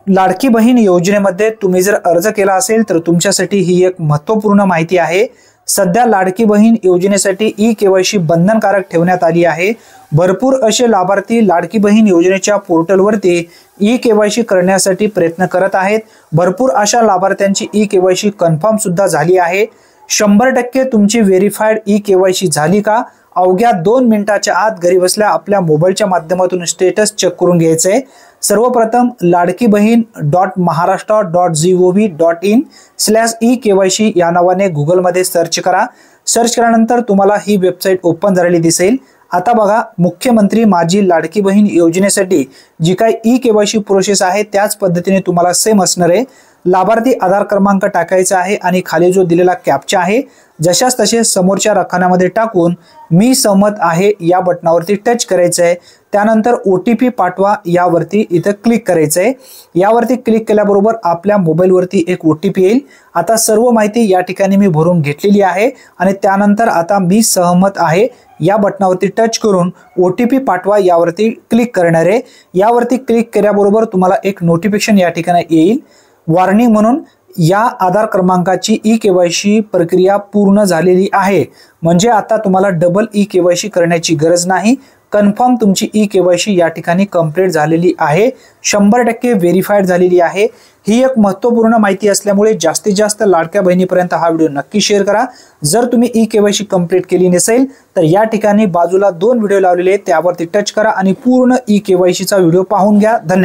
लाडकी बहीण योजनेमध्ये तुम्ही जर अर्ज केला असेल तर तुमच्यासाठी ही एक महत्त्वपूर्ण माहिती आहे। सध्या लाडकी बहीण योजनेसाठी ई-केवायसी बंधनकारक ठेवण्यात आली आहे। भरपूर असे लाभार्थी लाडकी बहीण योजनेच्या पोर्टलवरती ई-केवायसी करण्यासाठी प्रयत्न करत आहेत। भरपूर अशा लाभार्थ्यांची ई-केवायसी कन्फर्म सुद्धा झाली आहे। 100% तुमची व्हेरिफाईड ई-केवायसी झाली का? अवघ्या 2 मिनिटाच्या आत घरी बसल्या आपल्या मोबाईलच्या माध्यमातून स्टेटस चेक करून घ्यायचे। सर्वप्रथम ladkibaheen.maharashtra.gov.in/e-KYC या नावाने गुगल मध्ये सर्च करा। सर्च केल्यानंतर तुम्हाला ही वेबसाईट ओपन झालेली दिसेल। आता बघा, मुख्यमंत्री माझी लाडकी बहीण योजनेसाठी जी काही ई-केवायसी प्रोसेस आहे त्याच पद्धतीने तुम्हाला सेम असणार आहे। लाभार्थी आधार क्रमांक टाकायचा आहे आणि खाली जो दिलेला कॅप्चा आहे जशास तसे समोरच्या रकान्यामध्ये टाकून मी सहमत आहे या बटनावरती टच करायचं आहे। त्यानंतर OTP पाठवा यावरती इथे क्लिक करायचं आहे। यावरती क्लिक केल्याबरोबर आपल्या मोबाईलवरती एक OTP येईल। आता सर्व माहिती या ठिकाणी मी भरून घेतलेली आहे आणि त्यानंतर आता मी सहमत आहे या बटनावरती टच करून OTP पाठवा यावरती क्लिक करणार आहे। यावरती क्लिक केल्याबरोबर तुम्हाला एक नोटिफिकेशन या ठिकाणी येईल, वॉर्निंग म्हणून या आधार क्रमांकाची ई-केवायसी प्रक्रिया पूर्ण झालेली आहे। म्हणजे आता तुम्हाला डबल ई-केवायसी करण्याची गरज नाही। कन्फर्म तुमची ई-केवायसी या ठिकाणी कंप्लीट झालेली आहे, 100% व्हेरिफाईड झालेली आहे। ही एक महत्त्वपूर्ण माहिती असल्यामुळे जास्तीत जास्त लाडक्या बहिणीपर्यंत हा व्हिडिओ नक्की शेअर करा। जर तुम्ही ई-केवायसी कंप्लीट केली नसेल तर या ठिकाणी बाजूला 2 व्हिडिओ लावलेले आहेत, त्यावरती टच करा आणि पूर्ण ई-केवायसीचा व्हिडिओ पाहून घ्या। धन्यवाद।